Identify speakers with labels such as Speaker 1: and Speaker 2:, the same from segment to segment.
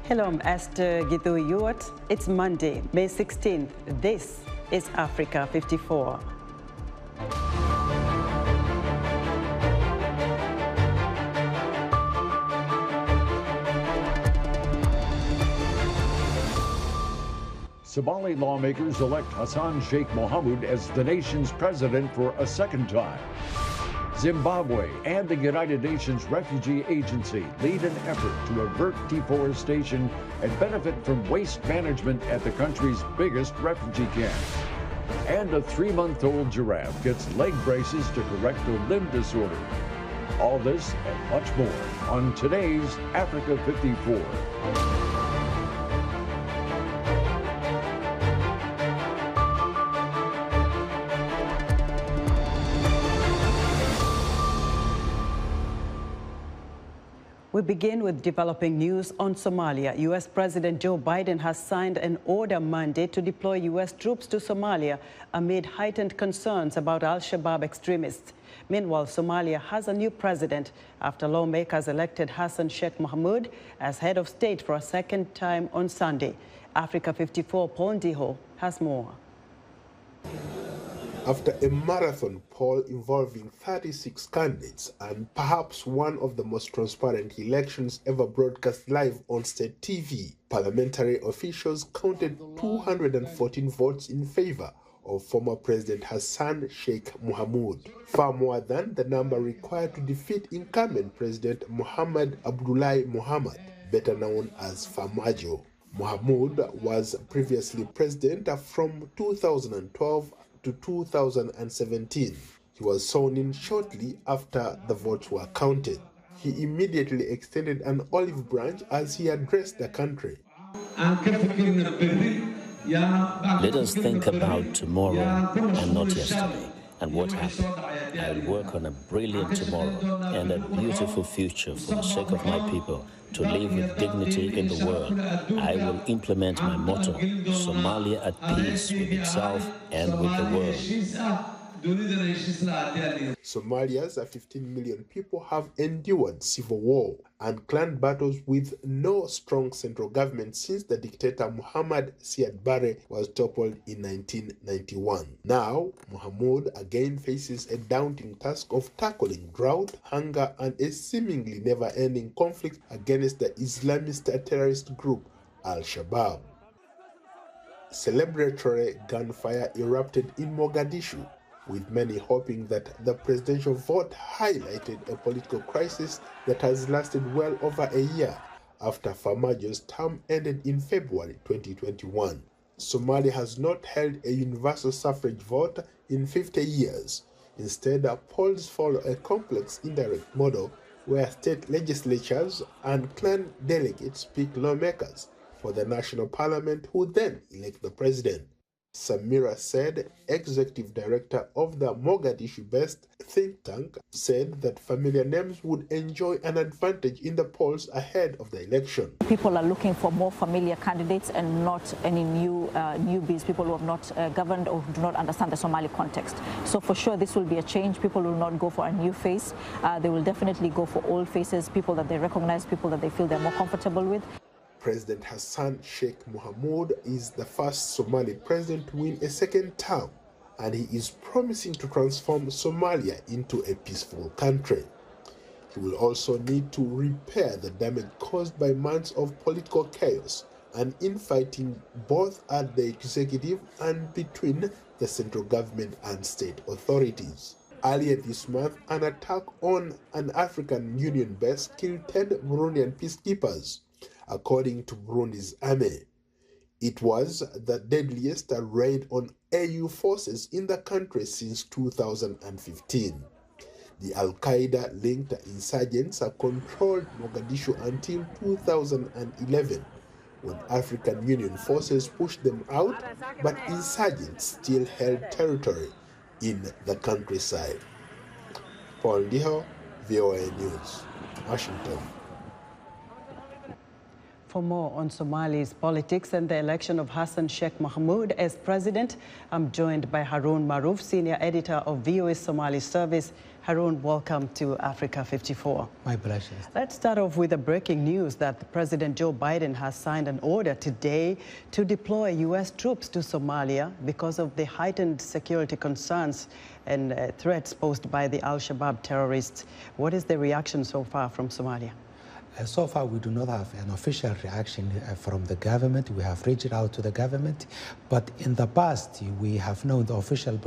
Speaker 1: Hello, I'm Esther Githu-Yuat. It's Monday, May 16th. This is Africa 54.
Speaker 2: Somali lawmakers elect Hassan Sheikh Mohamud as the nation's president for a second time. Zimbabwe and the United Nations Refugee Agency lead an effort to avert deforestation and benefit from waste management at the country's biggest refugee camp. And a 3-month-old giraffe gets leg braces to correct a limb disorder. All this and much more on today's Africa 54.
Speaker 1: We begin with developing news on Somalia. U.S. President Joe Biden has signed an order Monday to deploy U.S. troops to Somalia amid heightened concerns about al-Shabaab extremists. Meanwhile, Somalia has a new president after lawmakers elected Hassan Sheikh Mohamud as head of state for a second time on Sunday. Africa 54 Paul Ndiho has more.
Speaker 3: After a marathon poll involving 36 candidates and perhaps one of the most transparent elections ever broadcast live on state TV, parliamentary officials counted 214 votes in favor of former President Hassan Sheikh Mohamud, far more than the number required to defeat incumbent President Mohamed Abdullahi Mohamed, better known as Farmajo. Mohamud was previously president from 2012 to 2017. He was sworn in shortly after the votes were counted. He immediately extended an olive branch as he addressed the country.
Speaker 4: Let us think about tomorrow and not yesterday, and what happened. I will work on a brilliant tomorrow and a beautiful future for the sake of my people, to live with dignity in the world. I will implement my motto, Somalia at peace with itself and with the world.
Speaker 3: Somalia's 15 million people have endured civil war and clan battles with no strong central government since the dictator Muhammad Siad Barre was toppled in 1991. Now, Mohamud again faces a daunting task of tackling drought, hunger, and a seemingly never-ending conflict against the Islamist terrorist group Al-Shabaab. Celebratory gunfire erupted in Mogadishu, with many hoping that the presidential vote highlighted a political crisis that has lasted well over a year after Farmajo's term ended in February 2021. Somalia has not held a universal suffrage vote in 50 years. Instead, polls follow a complex indirect model where state legislatures and clan delegates pick lawmakers for the national parliament, who then elect the president. Samira Said, executive director of the Mogadishu-based think tank, said that familiar names would enjoy an advantage in the polls ahead of the election.
Speaker 5: People are looking for more familiar candidates and not any newbies, people who have not governed or do not understand the Somali context. So for sure this will be a change. People will not go for a new face. They will definitely go for old faces, people that they recognize, people that they feel they're more comfortable with.
Speaker 3: President Hassan Sheikh Mohamud is the first Somali president to win a second term, and he is promising to transform Somalia into a peaceful country. He will also need to repair the damage caused by months of political chaos and infighting both at the executive and between the central government and state authorities. Earlier this month, an attack on an African Union base killed 10 Burundian peacekeepers, according to Burundi's army. It was the deadliest raid on AU forces in the country since 2015. The Al-Qaeda-linked insurgents controlled Mogadishu until 2011, when African Union forces pushed them out, but insurgents still held territory in the countryside. Paul Ndiho, VOA News, Washington.
Speaker 1: For more on Somali's politics and the election of Hassan Sheikh Mohamud as president, I'm joined by Harun Maruf, senior editor of VOA's Somali service. Harun, welcome to Africa 54.
Speaker 6: My pleasure.
Speaker 1: Let's start off with the breaking news that President Joe Biden has signed an order today to deploy U.S. troops to Somalia because of the heightened security concerns and threats posed by the Al-Shabaab terrorists. What is the reaction so far from Somalia?
Speaker 6: So far, we do not have an official reaction from the government. We have reached out to the government, but in the past, we have known the official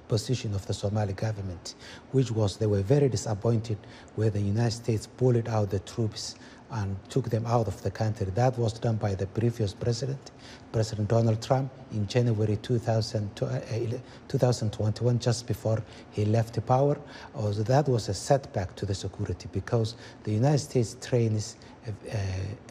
Speaker 6: position of the Somali government, which was they were very disappointed where the United States pulled out the troops and took them out of the country. That was done by the previous president, President Donald Trump, in January 2021, just before he left power. Also, that was a setback to the security because the United States trains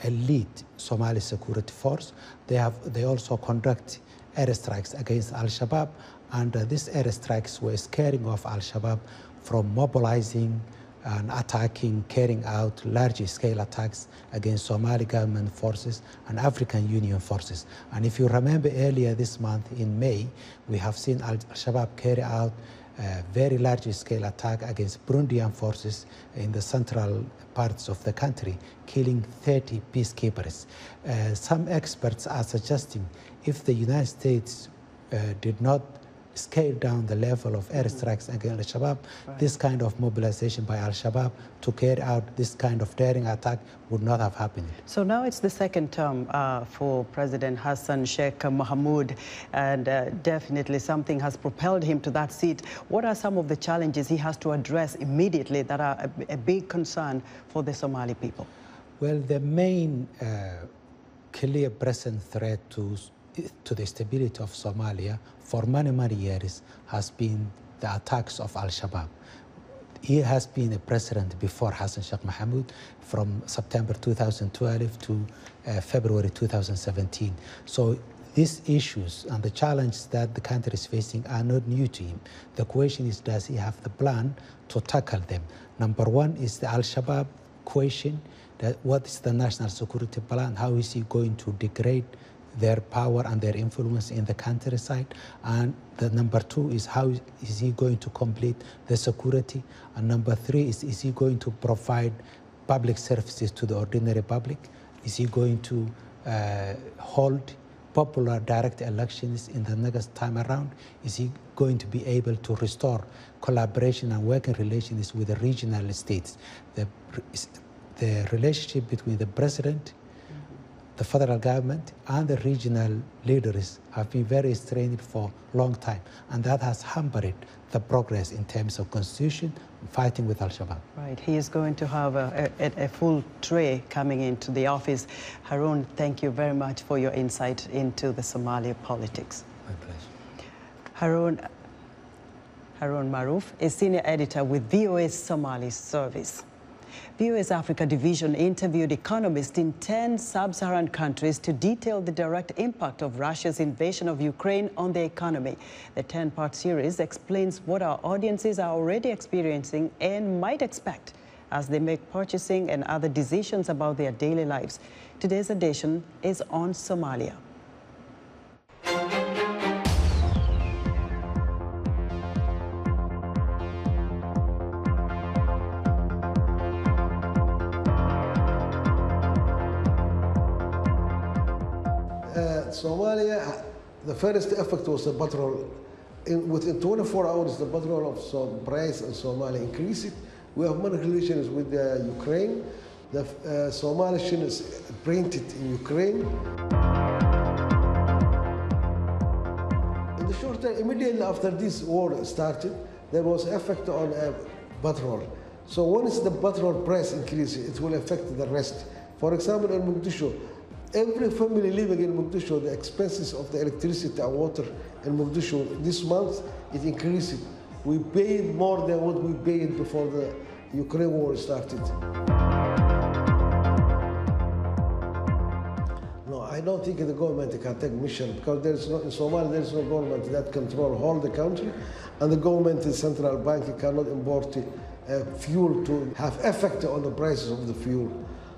Speaker 6: elite Somali security force. They also conduct airstrikes against Al-Shabaab, and these airstrikes were scaring off Al-Shabaab from mobilizing and attacking, carrying out large-scale attacks against Somali government forces and African Union forces. And if you remember earlier this month, in May, we have seen Al-Shabaab carry out a very large-scale attack against Burundian forces in the central parts of the country, killing 30 peacekeepers. Some experts are suggesting if the United States did not scale down the level of airstrikes against Al-Shabaab, this kind of mobilization by Al-Shabaab to carry out this kind of daring attack would not have happened.
Speaker 1: So now it's the second term for President Hassan Sheikh Mohamud, and definitely something has propelled him to that seat. What are some of the challenges he has to address immediately that are a big concern for the Somali people?
Speaker 6: Well, the main clear present threat to the stability of Somalia for many, many years has been the attacks of Al-Shabaab. He has been a president before Hassan Sheikh Mohamud from September 2012 to February 2017. So these issues and the challenges that the country is facing are not new to him. The question is, does he have the plan to tackle them? Number one is the Al-Shabaab question. What is the national security plan? How is he going to degrade their power and their influence in the countryside? And the number two is, how is he going to complete the security? And number three is he going to provide public services to the ordinary public? Is he going to hold popular direct elections in the next time around? Is he going to be able to restore collaboration and working relations with the regional states? The relationship between the president, the federal government, and the regional leaders have been very strained for a long time, and that has hampered the progress in terms of constitution and fighting with Al-Shabaab.
Speaker 1: Right, he is going to have a full tray coming into the office. Harun, thank you very much for your insight into the Somali politics.
Speaker 6: My pleasure.
Speaker 1: Harun Maruf is senior editor with VOA's Somali service. VOA's Africa division interviewed economists in 10 sub-Saharan countries to detail the direct impact of Russia's invasion of Ukraine on the economy. The 10-part series explains what our audiences are already experiencing and might expect as they make purchasing and other decisions about their daily lives. Today's edition is on Somalia.
Speaker 7: Somalia, the first effect was the petrol. Within 24 hours, the petrol of some price in Somalia increased. We have many relations with Ukraine. The Somali shilling is printed in Ukraine. In the short term, immediately after this war started, there was effect on petrol. So once the petrol price increases, it will affect the rest. For example, in Mogadishu, every family living in Mogadishu, the expenses of the electricity and water in Mogadishu this month, it increased. We paid more than what we paid before the Ukraine war started. No, I don't think the government can take mission because in Somalia there is no government that control all the country, and the government, the central bank, cannot import fuel to have effect on the prices of the fuel.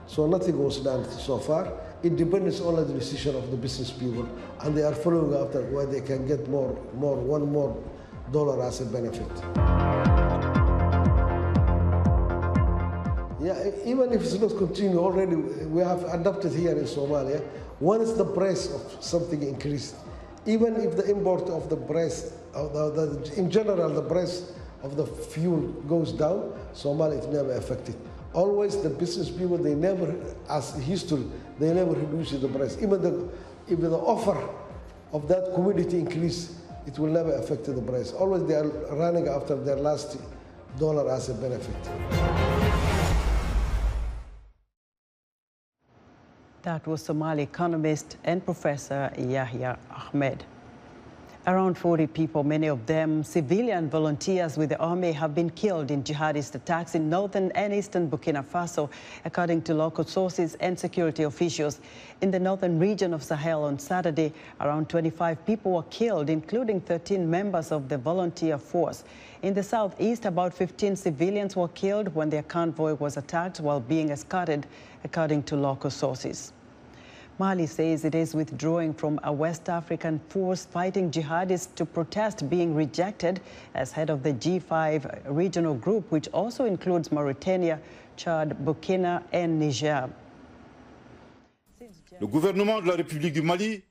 Speaker 7: So nothing was done so far. independence only the decision of the business people, and they are following after where they can get one more dollar as a benefit. Yeah, even if it's not continuing already, we have adopted here in Somalia, once the price of something increased, even if the import of the price, in general, the price of the fuel goes down, Somalia is never affected. Always the business people, they never, as history, they never reduce the price. Even if the offer of that commodity increase, it will never affect the price. Always they are running after their last dollar as a benefit.
Speaker 1: That was Somali economist and professor Yahya Ahmed. Around 40 people, many of them civilian volunteers with the army, have been killed in jihadist attacks in northern and eastern Burkina Faso, according to local sources and security officials. In the northern region of Sahel on Saturday, around 25 people were killed, including 13 members of the volunteer force. In the southeast, about 15 civilians were killed when their convoy was attacked while being escorted, according to local sources. Mali says it is withdrawing from a West African force fighting jihadists to protest being rejected as head of the G5 regional group, which also includes Mauritania, Chad, Burkina and Niger.
Speaker 8: Le gouvernement de la République du Mali.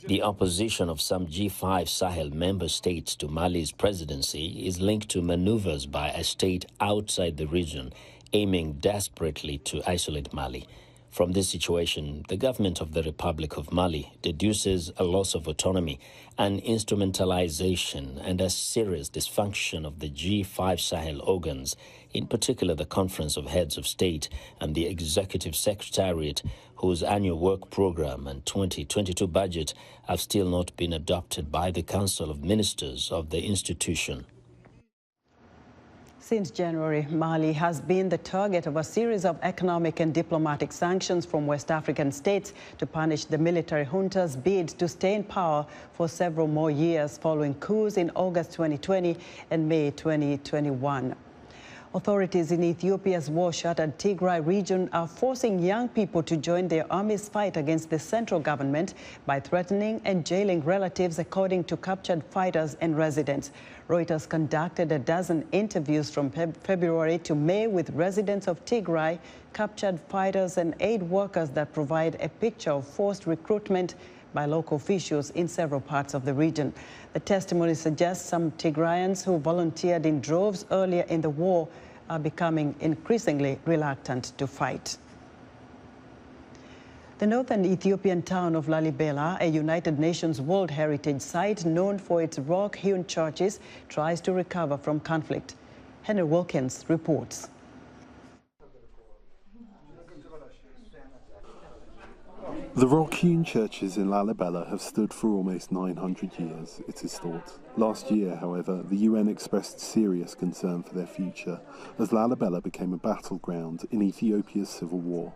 Speaker 4: The opposition of some G5 Sahel member states to Mali's presidency is linked to maneuvers by a state outside the region aiming desperately to isolate Mali. From this situation, the government of the Republic of Mali deduces a loss of autonomy, an instrumentalization, and a serious dysfunction of the G5 Sahel organs, in particular the Conference of Heads of State and the Executive Secretariat, whose annual work program and 2022 budget have still not been adopted by the Council of Ministers of the institution.
Speaker 1: Since January, Mali has been the target of a series of economic and diplomatic sanctions from West African states to punish the military junta's bid to stay in power for several more years following coups in August 2020 and May 2021. Authorities in Ethiopia's war-shattered Tigray region are forcing young people to join their army's fight against the central government by threatening and jailing relatives, according to captured fighters and residents. Reuters conducted a dozen interviews from February to May with residents of Tigray, captured fighters and aid workers that provide a picture of forced recruitment by local officials in several parts of the region. The testimony suggests some Tigrayans who volunteered in droves earlier in the war are becoming increasingly reluctant to fight. The northern Ethiopian town of Lalibela, a United Nations World Heritage Site known for its rock-hewn churches, tries to recover from conflict. Henry Wilkins reports.
Speaker 9: The rock-hewn churches in Lalibela have stood for almost 900 years, it is thought. Last year, however, the UN expressed serious concern for their future as Lalibela became a battleground in Ethiopia's civil war.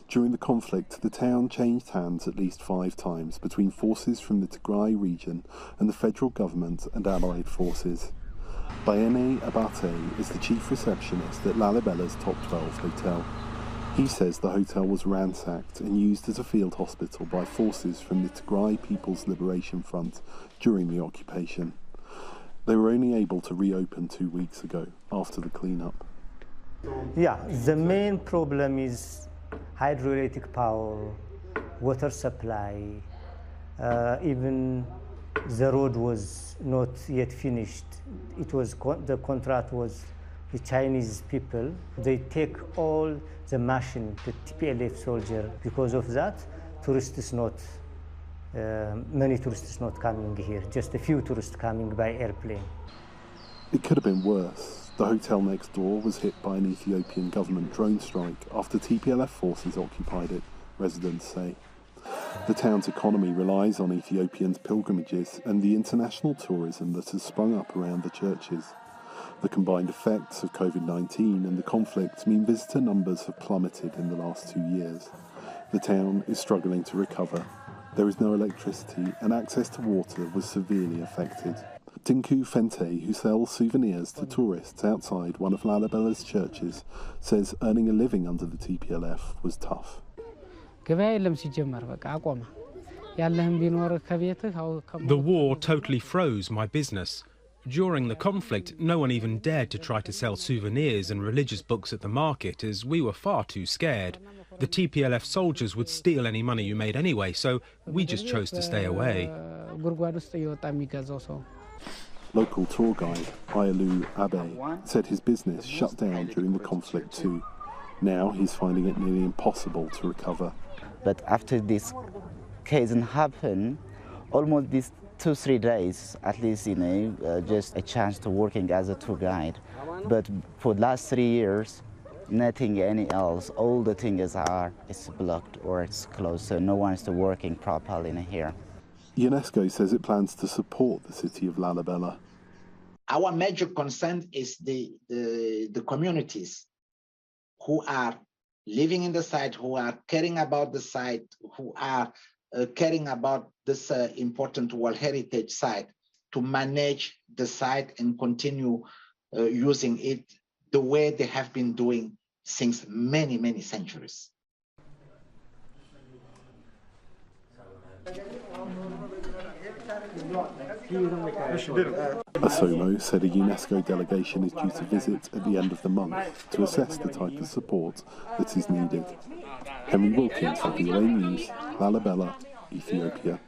Speaker 9: During the conflict, the town changed hands at least 5 times between forces from the Tigray region and the federal government and allied forces. Bayene Abate is the chief receptionist at Lalibela's Top 12 hotel. He says the hotel was ransacked and used as a field hospital by forces from the Tigray People's Liberation Front during the occupation. They were only able to reopen 2 weeks ago after the cleanup.
Speaker 10: Yeah, the main problem is hydroelectric power, water supply, even the road was not yet finished. It was the contract was the Chinese people. They take all the machine, the TPLF soldier. Because of that, many tourists not coming here. Just a few tourists coming by airplane.
Speaker 9: It could have been worse. The hotel next door was hit by an Ethiopian government drone strike after TPLF forces occupied it, residents say. The town's economy relies on Ethiopians' pilgrimages and the international tourism that has sprung up around the churches. The combined effects of COVID-19 and the conflict mean visitor numbers have plummeted in the last 2 years. The town is struggling to recover. There is no electricity and access to water was severely affected. Tinku Fente, who sells souvenirs to tourists outside one of Lalibela's churches, says earning a living under the TPLF was tough.
Speaker 11: The war totally froze my business. During the conflict, no one even dared to try to sell souvenirs and religious books at the market, as we were far too scared. The TPLF soldiers would steal any money you made anyway, so we just chose to stay away.
Speaker 9: Local tour guide Ayalu Abe said his business shut down during the conflict too. Now he's finding it nearly impossible to recover.
Speaker 12: But after this case happened, almost these 2-3 days, at least, just a chance to working as a tour guide. But for the last 3 years, nothing any else. All the things it's blocked or it's closed, so no one is working properly in here.
Speaker 9: UNESCO says it plans to support the city of Lalibela.
Speaker 13: Our major concern is the communities who are living in the site, who are caring about the site, who are caring about this important World Heritage site, to manage the site and continue using it the way they have been doing since many, many centuries.
Speaker 9: Asomo said a UNESCO delegation is due to visit at the end of the month to assess the type of support that is needed. Henry Wilkins for VOA News, Lalibela, Ethiopia.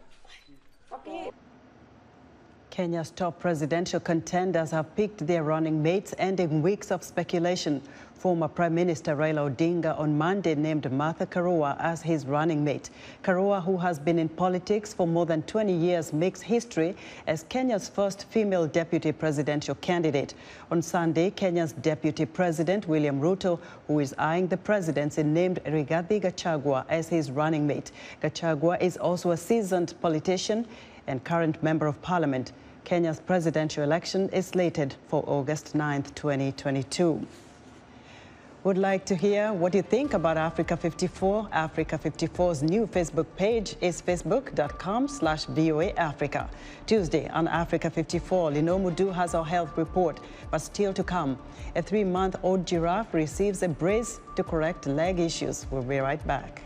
Speaker 1: Kenya's top presidential contenders have picked their running mates, ending weeks of speculation. Former Prime Minister Raila Odinga on Monday named Martha Karua as his running mate. Karua, who has been in politics for more than 20 years, makes history as Kenya's first female deputy presidential candidate. On Sunday, Kenya's deputy president, William Ruto, who is eyeing the presidency, named Rigathi Gachagua as his running mate. Gachagua is also a seasoned politician and current member of parliament. Kenya's presidential election is slated for August 9th, 2022. Would like to hear what you think about Africa 54. Africa 54's new Facebook page is facebook.com/VOA Africa. Tuesday on Africa 54, Lino Mudu has our health report, but still to come. A 3-month-old giraffe receives a brace to correct leg issues. We'll be right back.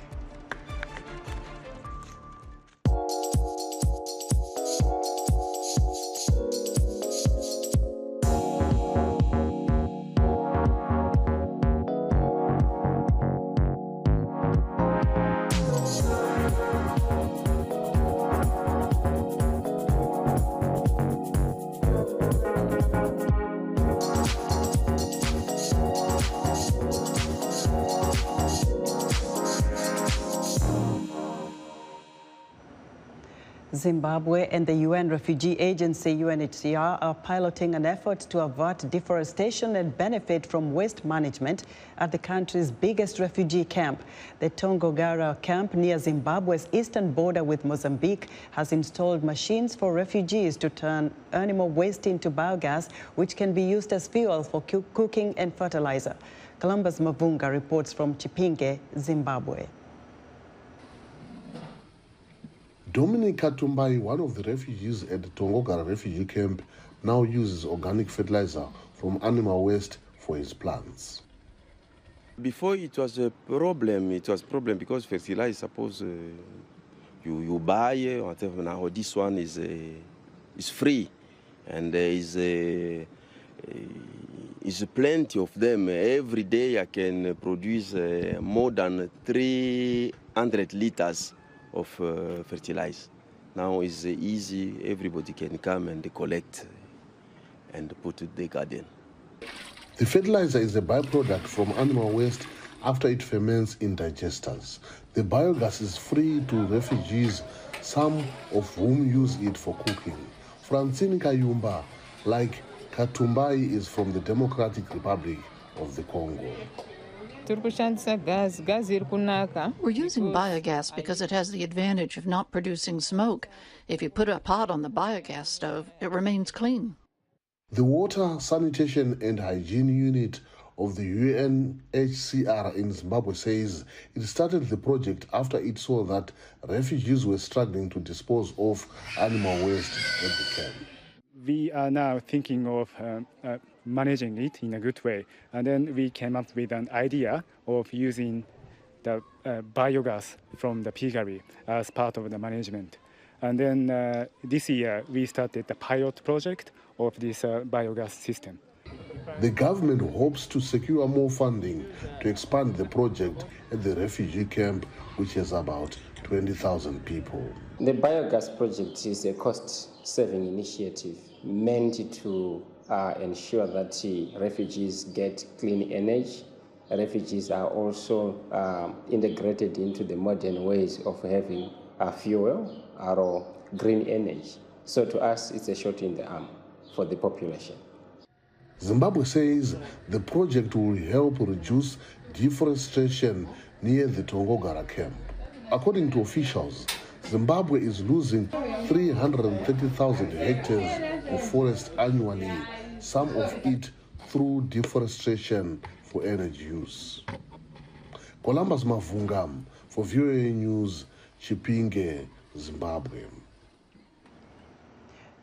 Speaker 1: Zimbabwe and the UN Refugee Agency, UNHCR, are piloting an effort to avert deforestation and benefit from waste management at the country's biggest refugee camp. The Tongogara camp near Zimbabwe's eastern border with Mozambique has installed machines for refugees to turn animal waste into biogas, which can be used as fuel for cooking and fertilizer. Columbus Mavunga reports from Chipinge, Zimbabwe.
Speaker 14: Dominic Katumbai, one of the refugees at the Tongogara refugee camp, now uses organic fertilizer from animal waste for his plants.
Speaker 15: Before it was a problem. It was a problem because fertilizer, suppose you buy, whatever. Now this one is free, and there is plenty of them. Every day I can produce more than 300 liters of fertilizer. Now it's easy, everybody can come and collect and put it in the garden.
Speaker 14: The fertilizer is a byproduct from animal waste after it ferments in digesters. The biogas is free to refugees, some of whom use it for cooking. Francine Kayumba, like Katumbai, is from the Democratic Republic of the Congo.
Speaker 16: We're using biogas because it has the advantage of not producing smoke. If you put a pot on the biogas stove, it remains clean.
Speaker 14: The Water, Sanitation and Hygiene Unit of the UNHCR in Zimbabwe says it started the project after it saw that refugees were struggling to dispose of animal waste at the camp.
Speaker 17: We are now thinking of managing it in a good way. And then we came up with an idea of using the biogas from the piggery as part of the management. And then this year, we started the pilot project of this biogas system.
Speaker 14: The government hopes to secure more funding to expand the project at the refugee camp, which has about 20,000 people.
Speaker 18: The biogas project is a cost-saving initiative meant to ensure that refugees get clean energy. Refugees are also integrated into the modern ways of having fuel or green energy. So to us, it's a shot in the arm for the population.
Speaker 14: Zimbabwe says the project will help reduce deforestation near the Tongogara camp. According to officials, Zimbabwe is losing 330,000 hectares of forest annually, some of it through deforestation for energy use. Columbus Mavungam for VOA News, Chipinge, Zimbabwe.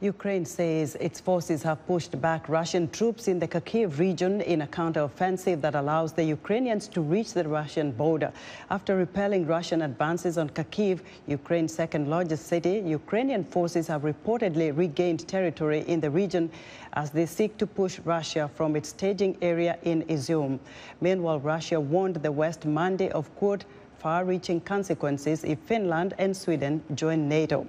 Speaker 1: Ukraine says its forces have pushed back Russian troops in the Kharkiv region in a counter-offensive that allows the Ukrainians to reach the Russian border. After repelling Russian advances on Kharkiv, Ukraine's second-largest city, Ukrainian forces have reportedly regained territory in the region as they seek to push Russia from its staging area in Izium. Meanwhile, Russia warned the West Monday of, quote, far-reaching consequences if Finland and Sweden join NATO.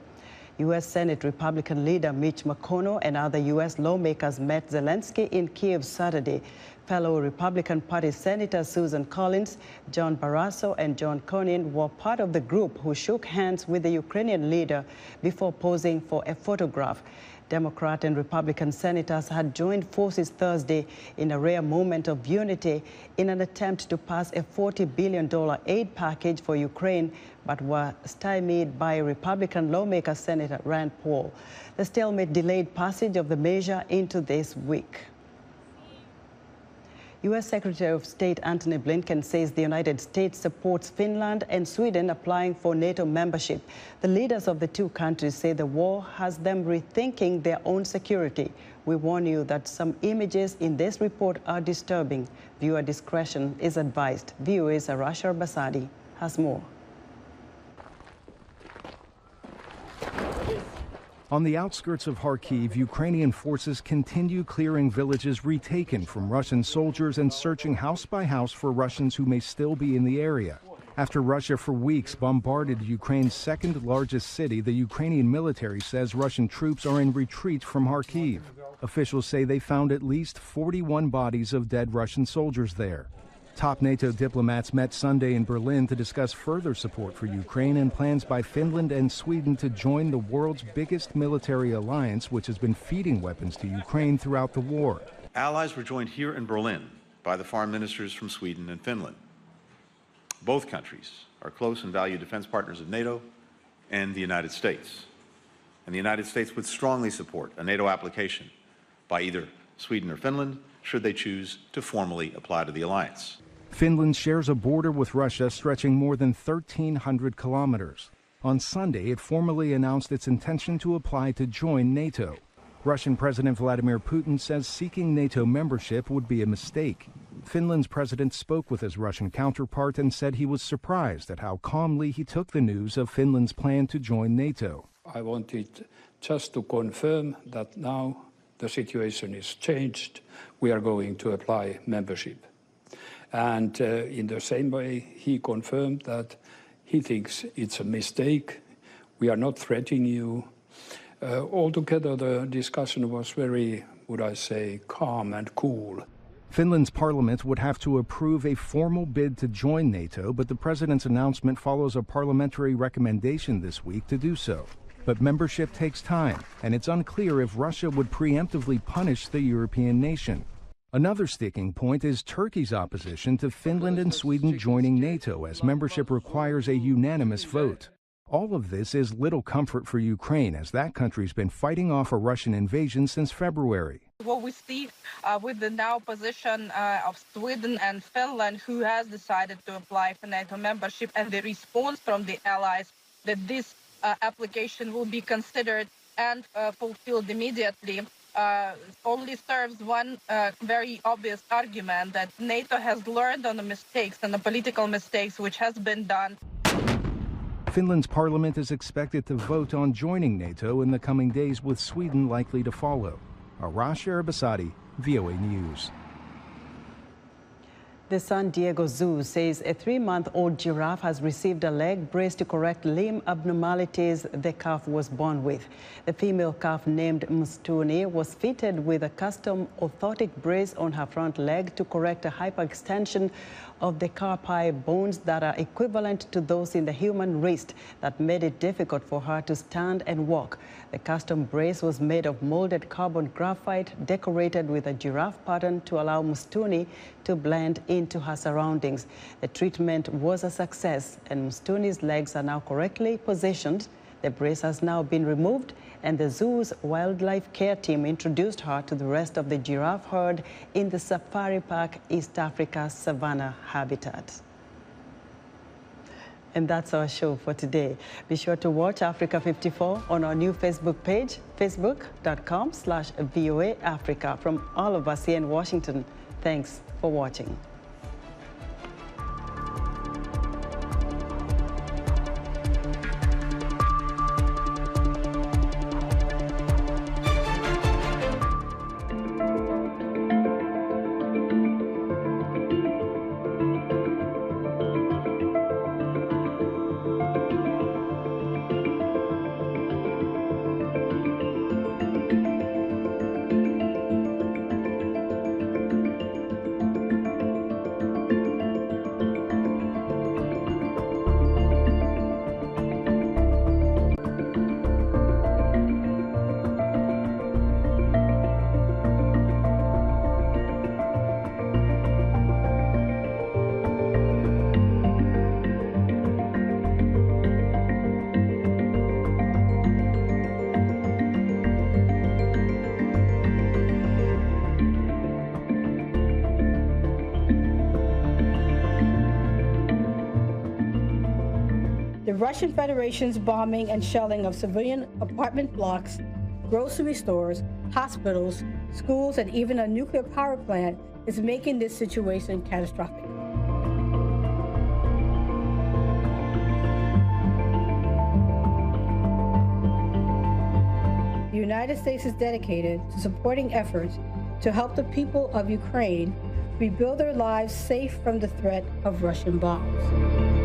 Speaker 1: U.S. Senate Republican leader Mitch McConnell and other U.S. lawmakers met Zelensky in Kiev Saturday. Fellow Republican Party Senators Susan Collins, John Barrasso, and John Cornyn were part of the group who shook hands with the Ukrainian leader before posing for a photograph. Democrat and Republican senators had joined forces Thursday in a rare moment of unity in an attempt to pass a $40 billion aid package for Ukraine, but were stymied by Republican lawmaker Senator Rand Paul. The stalemate delayed passage of the measure into this week. U.S. Secretary of State Antony Blinken says the United States supports Finland and Sweden applying for NATO membership. The leaders of the two countries say the war has them rethinking their own security. We warn you that some images in this report are disturbing. Viewer discretion is advised. VOA's Arashar Basadi has more.
Speaker 19: On the outskirts of Kharkiv, Ukrainian forces continue clearing villages retaken from Russian soldiers and searching house by house for Russians who may still be in the area. After Russia for weeks bombarded Ukraine's second-largest city, the Ukrainian military says Russian troops are in retreat from Kharkiv. Officials say they found at least 41 bodies of dead Russian soldiers there. Top NATO diplomats met Sunday in Berlin to discuss further support for Ukraine and plans by Finland and Sweden to join the world's biggest military alliance, which has been feeding weapons to Ukraine throughout the war.
Speaker 20: Allies were joined here in Berlin by the foreign ministers from Sweden and Finland. Both countries are close and valued defense partners of NATO and the United States. And the United States would strongly support a NATO application by either Sweden or Finland, should they choose to formally apply to the alliance.
Speaker 19: Finland shares a border with Russia stretching more than 1,300 kilometers. On Sunday, it formally announced its intention to apply to join NATO. Russian President Vladimir Putin says seeking NATO membership would be a mistake. Finland's president spoke with his Russian counterpart and said he was surprised at how calmly he took the news of Finland's plan to join NATO.
Speaker 21: I wanted just to confirm that now the situation is changed. We are going to apply membership. And in the same way, he confirmed that he thinks it's a mistake. We are not threatening you. Altogether, the discussion was very, would I say, calm and cool.
Speaker 19: Finland's parliament would have to approve a formal bid to join NATO, but the president's announcement follows a parliamentary recommendation this week to do so. But membership takes time, and it's unclear if Russia would preemptively punish the European nation. Another sticking point is Turkey's opposition to Finland and Sweden joining NATO, as membership requires a unanimous vote. All of this is little comfort for Ukraine, as that country's been fighting off a Russian invasion since February.
Speaker 22: What we see with the now position of Sweden and Finland, who has decided to apply for NATO membership, and the response from the allies that this application will be considered and fulfilled immediately, only serves one very obvious argument that NATO has learned on the mistakes and the political mistakes which has been done.
Speaker 19: Finland's parliament is expected to vote on joining NATO in the coming days, with Sweden likely to follow. Arash Arabasadi, VOA News.
Speaker 1: The San Diego Zoo says a 3-month-old giraffe has received a leg brace to correct limb abnormalities the calf was born with. The female calf, named Mstuni, was fitted with a custom orthotic brace on her front leg to correct a hyperextension of the carpi bones that are equivalent to those in the human wrist that made it difficult for her to stand and walk. The custom brace was made of molded carbon graphite decorated with a giraffe pattern to allow Mstuni to blend into her surroundings. The treatment was a success, and Mstuni's legs are now correctly positioned. The brace has now been removed, and the zoo's wildlife care team introduced her to the rest of the giraffe herd in the Safari Park East Africa savanna habitat. And that's our show for today. Be sure to watch Africa 54 on our new Facebook page, facebook.com/VOA Africa. From all of us here in Washington, thanks for watching.
Speaker 2: The Russian Federation's bombing and shelling of civilian apartment blocks, grocery stores, hospitals, schools, and even a nuclear power plant is making this situation catastrophic. The United States is dedicated to supporting efforts to help the people of Ukraine rebuild their lives safe from the threat of Russian bombs.